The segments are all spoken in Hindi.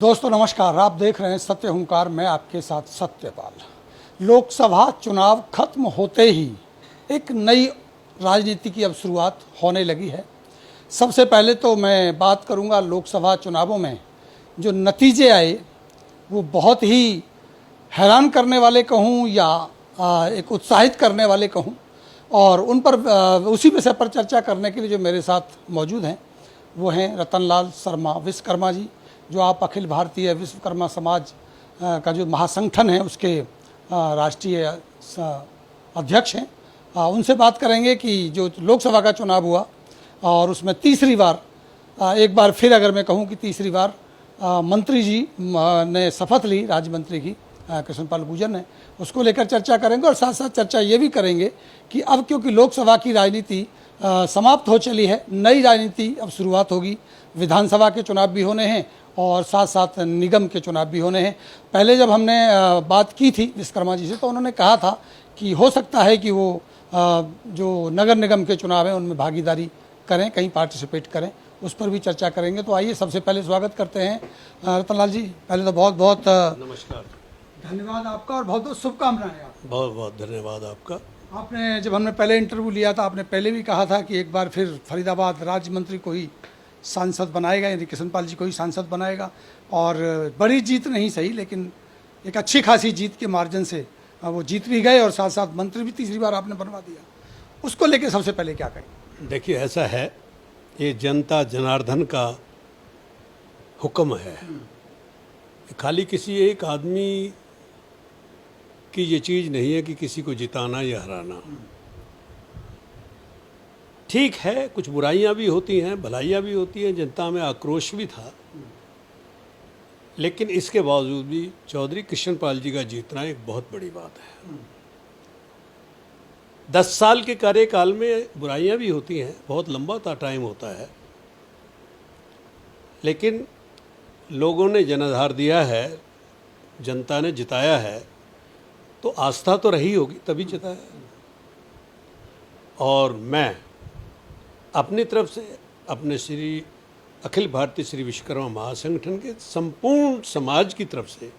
दोस्तों नमस्कार, आप देख रहे हैं सत्य हुंकार। मैं आपके साथ सत्यपाल। लोकसभा चुनाव खत्म होते ही एक नई राजनीति की अब शुरुआत होने लगी है। सबसे पहले तो मैं बात करूंगा लोकसभा चुनावों में जो नतीजे आए वो बहुत ही हैरान करने वाले कहूं या एक उत्साहित करने वाले कहूं, और उन पर उसी विषय पर चर्चा करने के लिए जो मेरे साथ मौजूद हैं वो हैं रतनलाल शर्मा विश्वकर्मा जी, जो आप अखिल भारतीय विश्वकर्मा समाज का जो महासंगठन है उसके राष्ट्रीय अध्यक्ष हैं। उनसे बात करेंगे कि जो लोकसभा का चुनाव हुआ और उसमें तीसरी बार, एक बार फिर अगर मैं कहूं कि तीसरी बार मंत्री जी ने शपथ ली, राज्य मंत्री की कृष्णपाल गुर्जर ने, उसको लेकर चर्चा करेंगे। और साथ साथ चर्चा ये भी करेंगे कि अब क्योंकि लोकसभा की राजनीति समाप्त हो चली है, नई राजनीति अब शुरुआत होगी। विधानसभा के चुनाव भी होने हैं और साथ साथ निगम के चुनाव भी होने हैं। पहले जब हमने बात की थी विश्वकर्मा जी से तो उन्होंने कहा था कि हो सकता है कि वो जो नगर निगम के चुनाव हैं उनमें भागीदारी करें, कहीं पार्टिसिपेट करें, उस पर भी चर्चा करेंगे। तो आइए सबसे पहले स्वागत करते हैं रतनलाल जी। पहले तो बहुत बहुत नमस्कार, धन्यवाद आपका और बहुत बहुत शुभकामनाएं आपको। बहुत बहुत धन्यवाद आपका। आपने जब हमने पहले इंटरव्यू लिया था, आपने पहले भी कहा था कि एक बार फिर फरीदाबाद राज्य मंत्री को ही सांसद बनाएगा, यानी कृष्णपाल जी को ही सांसद बनाएगा। और बड़ी जीत नहीं सही, लेकिन एक अच्छी खासी जीत के मार्जिन से वो जीत भी गए और साथ साथ मंत्री भी तीसरी बार आपने बनवा दिया। उसको लेके सबसे पहले क्या कहें? देखिए, ऐसा है, ये जनता जनार्दन का हुक्म है। खाली किसी एक आदमी की ये चीज़ नहीं है कि किसी को जिताना या हराना। ठीक है, कुछ बुराइयां भी होती हैं, भलाइयां भी होती हैं, जनता में आक्रोश भी था, लेकिन इसके बावजूद भी चौधरी कृष्णपाल जी का जीतना एक बहुत बड़ी बात है। 10 साल के कार्यकाल में बुराइयां भी होती हैं, बहुत लंबा टाइम होता है, लेकिन लोगों ने जनाधार दिया है, जनता ने जिताया है, तो आस्था तो रही होगी तभी जिताया। और मैं अपनी तरफ से, अपने श्री अखिल भारतीय श्री विश्वकर्मा महासंगठन के संपूर्ण समाज की तरफ से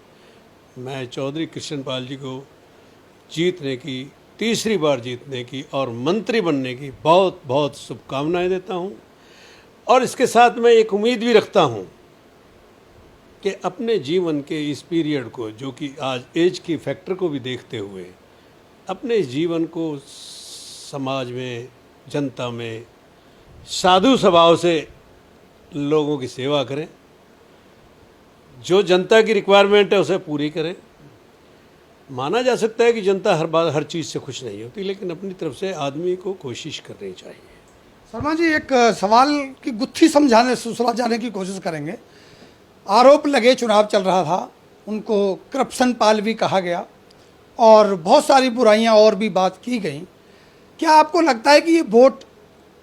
मैं चौधरी कृष्णपाल जी को जीतने की, तीसरी बार जीतने की और मंत्री बनने की बहुत बहुत शुभकामनाएं देता हूं। और इसके साथ मैं एक उम्मीद भी रखता हूं कि अपने जीवन के इस पीरियड को, जो कि आज एज की फैक्टर को भी देखते हुए, अपने जीवन को समाज में, जनता में साधु स्वभाव से लोगों की सेवा करें, जो जनता की रिक्वायरमेंट है उसे पूरी करें। माना जा सकता है कि जनता हर चीज़ से खुश नहीं होती, लेकिन अपनी तरफ से आदमी को कोशिश करनी चाहिए। शर्मा जी, एक सवाल की गुत्थी सुलझाने की कोशिश करेंगे। आरोप लगे, चुनाव चल रहा था, उनको करप्शन पाल भी कहा गया और बहुत सारी बुराइयां और भी बात की गई। क्या आपको लगता है कि ये वोट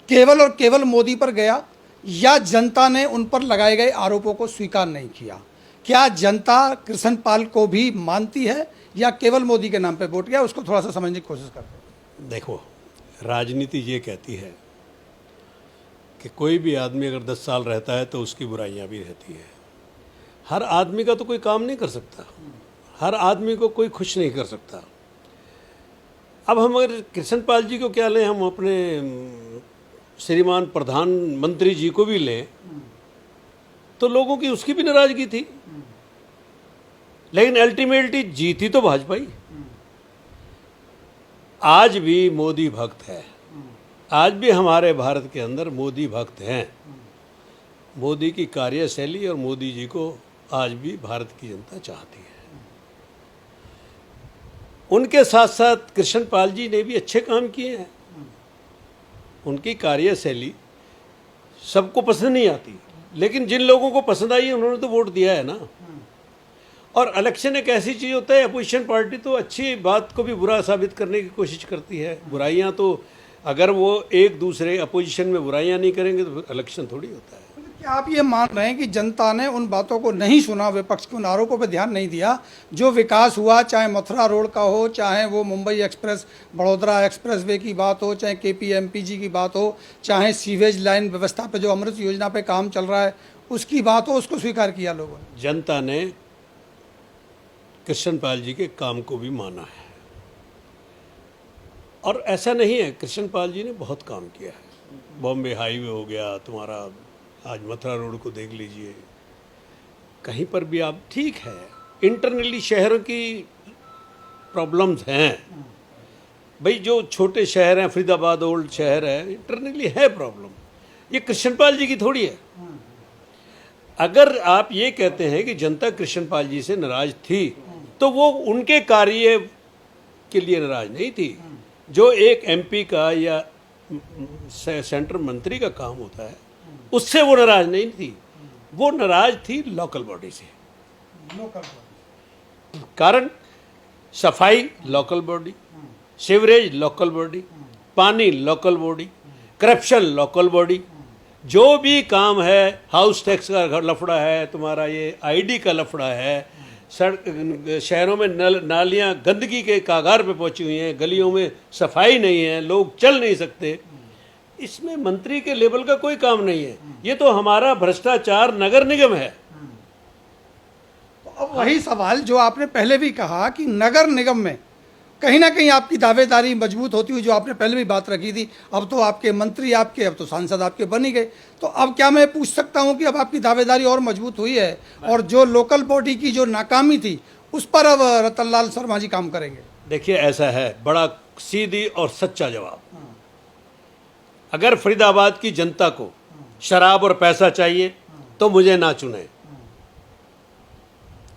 केवल और केवल मोदी पर गया, या जनता ने उन पर लगाए गए आरोपों को स्वीकार नहीं किया? क्या जनता कृष्णपाल को भी मानती है या केवल मोदी के नाम पे वोट गया? उसको थोड़ा सा समझने की कोशिश करते हैं। देखो, राजनीति ये कहती है कि कोई भी आदमी अगर 10 साल रहता है तो उसकी बुराइयां भी रहती हैं। हर आदमी का तो कोई काम नहीं कर सकता, हर आदमी को कोई खुश नहीं कर सकता। अब हम अगर कृष्णपाल जी को क्या लें, हम अपने श्रीमान प्रधानमंत्री जी को भी लें तो लोगों की उसकी भी नाराजगी थी, लेकिन अल्टीमेटली जीती तो भाजपा ही। आज भी मोदी भक्त है, आज भी हमारे भारत के अंदर मोदी भक्त हैं। मोदी की कार्यशैली और मोदी जी को आज भी भारत की जनता चाहती है। उनके साथ साथ कृष्णपाल जी ने भी अच्छे काम किए हैं। उनकी कार्यशैली सबको पसंद नहीं आती, लेकिन जिन लोगों को पसंद आई उन्होंने तो वोट दिया है ना। और इलेक्शन एक ऐसी चीज़ होता है, अपोजिशन पार्टी तो अच्छी बात को भी बुरा साबित करने की कोशिश करती है। बुराइयां तो अगर वो एक दूसरे अपोजिशन में बुराइयां नहीं करेंगे तो फिर इलेक्शन थोड़ी होता है। क्या आप ये मान रहे हैं कि जनता ने उन बातों को नहीं सुना, विपक्ष के उन आरोपों पर ध्यान नहीं दिया? जो विकास हुआ, चाहे मथुरा रोड का हो, चाहे वो Mumbai express Baroda express way की बात हो, चाहे KPMPG की बात हो, चाहे सीवेज लाइन व्यवस्था पे जो अमृत योजना पे काम चल रहा है उसकी बात हो, उसको स्वीकार किया लोगों ने। जनता ने कृष्ण पाल जी के काम को भी माना है, और ऐसा नहीं है, कृष्ण पाल जी ने बहुत काम किया है। बॉम्बे हाईवे हो गया तुम्हारा, आज मथुरा रोड को देख लीजिए, कहीं पर भी आप, ठीक है इंटरनली शहरों की प्रॉब्लम्स हैं भाई, जो छोटे शहर हैं, फरीदाबाद ओल्ड शहर है, इंटरनली है प्रॉब्लम, ये कृष्णपाल जी की थोड़ी है। अगर आप ये कहते हैं कि जनता कृष्णपाल जी से नाराज थी, तो वो उनके कार्य के लिए नाराज नहीं थी। जो एक एमपी का या सेंट्रल मंत्री का काम होता है, उससे वो नाराज नहीं थी, वो नाराज थी लोकल बॉडी से। कारण सफाई local body, sewerage local body, पानी local body, corruption local body, जो भी काम है, हाउस टैक्स का लफड़ा है, तुम्हारा ये आईडी का लफड़ा है, सड़क शहरों में नालियां गंदगी के कागार पे पहुंची हुई हैं, गलियों में सफाई नहीं है, लोग चल नहीं सकते, इसमें मंत्री के लेवल का कोई काम नहीं है। ये तो हमारा भ्रष्टाचार नगर निगम है। अब वही सवाल जो आपने पहले भी कहा कि नगर निगम में कहीं ना कहीं आपकी दावेदारी मजबूत होती हुई, जो आपने पहले भी बात रखी थी, अब तो आपके मंत्री आपके, अब तो सांसद आपके बन ही गए, तो अब क्या मैं पूछ सकता हूं कि अब आपकी दावेदारी और मजबूत हुई है, और जो लोकल बॉडी की जो नाकामी थी उस पर अब रतनलाल शर्मा जी काम करेंगे? देखिए ऐसा है, बड़ा सीधी और सच्चा जवाब, अगर फरीदाबाद की जनता को शराब और पैसा चाहिए तो मुझे ना चुने।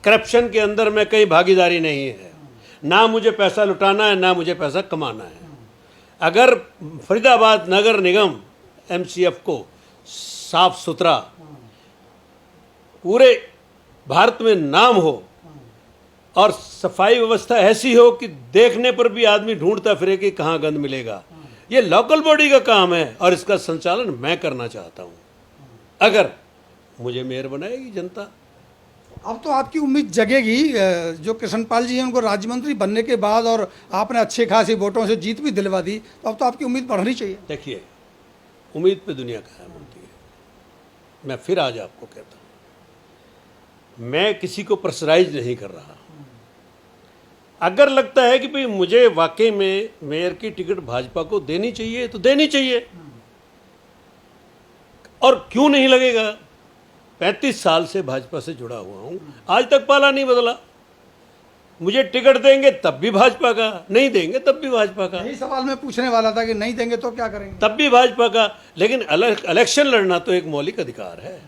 करप्शन के अंदर में कहीं भागीदारी नहीं है, ना मुझे पैसा लुटाना है, ना मुझे पैसा कमाना है। अगर फरीदाबाद नगर निगम एमसीएफ को साफ सुथरा पूरे भारत में नाम हो, और सफाई व्यवस्था ऐसी हो कि देखने पर भी आदमी ढूंढता फिरे कि कहाँ गंद मिलेगा, ये लोकल बॉडी का काम है, और इसका संचालन मैं करना चाहता हूँ। अगर मुझे मेयर बनाएगी जनता। अब तो आपकी उम्मीद जगेगी, जो कृष्णपाल जी हैं उनको राज्य मंत्री बनने के बाद, और आपने अच्छे खासी वोटों से जीत भी दिलवा दी, तो अब तो आपकी उम्मीद बढ़नी चाहिए। देखिए, उम्मीद पे दुनिया कायम होती है। मैं फिर आज आपको कहता हूँ, मैं किसी को प्रेशराइज नहीं कर रहा। अगर लगता है कि भाई मुझे वाकई में मेयर की टिकट भाजपा को देनी चाहिए तो देनी चाहिए, और क्यों नहीं लगेगा। 35 साल से भाजपा से जुड़ा हुआ हूं, आज तक पाला नहीं बदला। मुझे टिकट देंगे तब भी भाजपा का, नहीं देंगे तब भी भाजपा का। यही सवाल मैं पूछने वाला था कि नहीं देंगे तो क्या करेंगे, तब भी भाजपा का। लेकिन इलेक्शन लड़ना तो एक मौलिक अधिकार है।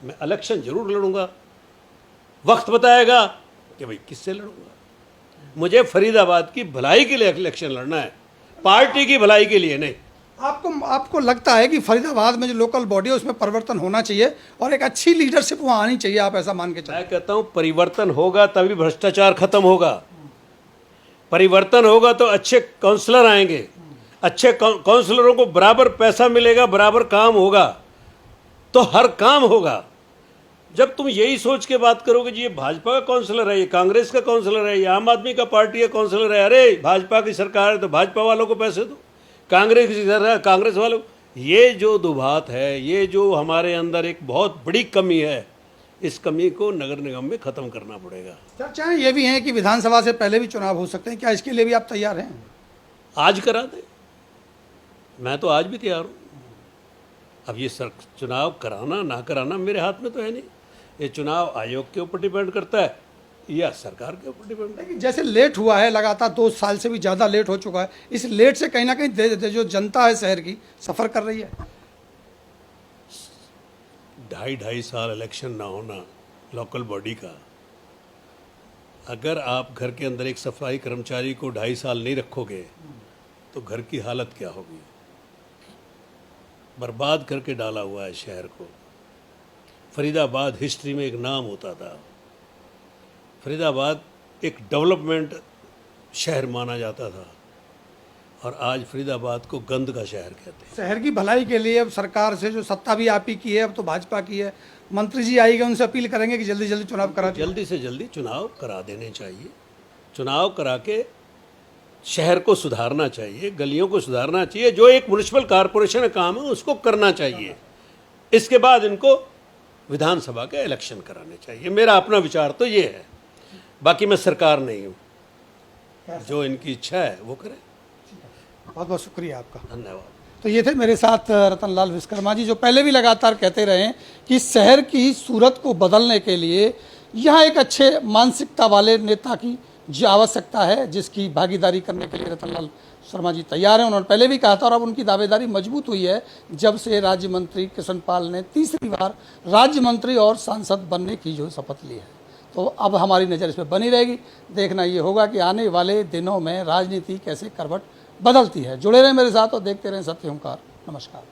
मैं इलेक्शन जरूर लड़ूंगा, वक्त बताएगा कि भाई किससे लड़ूंगा। मुझे फरीदाबाद की भलाई के लिए इलेक्शन लड़ना है, पार्टी की भलाई के लिए नहीं। आपको लगता है कि फरीदाबाद में जो लोकल बॉडी है उसमें परिवर्तन होना चाहिए, और एक अच्छी लीडरशिप वहाँ आनी चाहिए, आप ऐसा मान के चलें? मैं कहता हूँ परिवर्तन होगा तभी भ्रष्टाचार खत्म होगा। परिवर्तन होगा तो अच्छे काउंसलर आएंगे, अच्छे काउंसलरों को बराबर पैसा मिलेगा, बराबर काम होगा, तो हर काम होगा। जब तुम यही सोच के बात करोगे जी ये भाजपा का काउंसलर है, ये कांग्रेस का काउंसलर है, ये आम आदमी का पार्टी का काउंसलर है, अरे भाजपा की सरकार है तो भाजपा वालों को पैसे दो, कांग्रेस की सरकार कांग्रेस वालों, ये जो दुभात है, ये जो हमारे अंदर एक बहुत बड़ी कमी है, इस कमी को नगर निगम में खत्म करना पड़ेगा। चर्चाएं ये भी हैं कि विधानसभा से पहले भी चुनाव हो सकते हैं, क्या इसके लिए भी आप तैयार हैं? आज करा दें, मैं तो आज भी तैयार हूँ। अब ये चुनाव कराना ना कराना मेरे हाथ में तो है नहीं, ये चुनाव आयोग के ऊपर डिपेंड करता है या सरकार के ऊपर डिपेंड। लेकिन जैसे लेट हुआ है, लगातार 2 साल से भी ज़्यादा लेट हो चुका है, इस लेट से कहीं ना कहीं जो जनता है शहर की सफ़र कर रही है। 2.5 साल इलेक्शन ना होना लोकल बॉडी का, अगर आप घर के अंदर एक सफाई कर्मचारी को 2.5 साल नहीं रखोगे तो घर की हालत क्या होगी। बर्बाद करके डाला हुआ है शहर को। फरीदाबाद हिस्ट्री में एक नाम होता था, फरीदाबाद एक डेवलपमेंट शहर माना जाता था, और आज फरीदाबाद को गंद का शहर कहते हैं। शहर की भलाई के लिए अब सरकार से जो सत्ता भी आप ही की है, अब तो भाजपा की है, मंत्री जी आएंगे, उनसे अपील करेंगे कि जल्दी जल्दी चुनाव करा दें। जल्दी से जल्दी चुनाव करा देने चाहिए। चुनाव करा के शहर को सुधारना चाहिए, गलियों को सुधारना चाहिए, जो एक म्युनिसिपल कॉरपोरेशन का काम है उसको करना चाहिए। इसके बाद इनको विधानसभा के इलेक्शन कराने चाहिए। मेरा अपना विचार तो ये है, बाकी मैं सरकार नहीं हूँ, जो इनकी इच्छा है वो करें। बहुत बहुत शुक्रिया आपका। धन्यवाद। तो ये थे मेरे साथ रतनलाल विश्वकर्मा जी, जो पहले भी लगातार कहते रहे हैं कि शहर की सूरत को बदलने के लिए यहाँ एक अच्छे मानसिकता वाले नेता की जो आवश्यकता है, जिसकी भागीदारी करने के लिए रतनलाल शर्मा जी तैयार हैं। उन्होंने पहले भी कहा था और अब उनकी दावेदारी मजबूत हुई है जब से राज्य मंत्री कृष्ण पाल ने तीसरी बार राज्य मंत्री और सांसद बनने की जो शपथ ली है। तो अब हमारी नज़र इस पर बनी रहेगी। देखना ये होगा कि आने वाले दिनों में राजनीति कैसे करवट बदलती है। जुड़े रहें मेरे साथ और देखते रहें सत्य हुंकार। नमस्कार।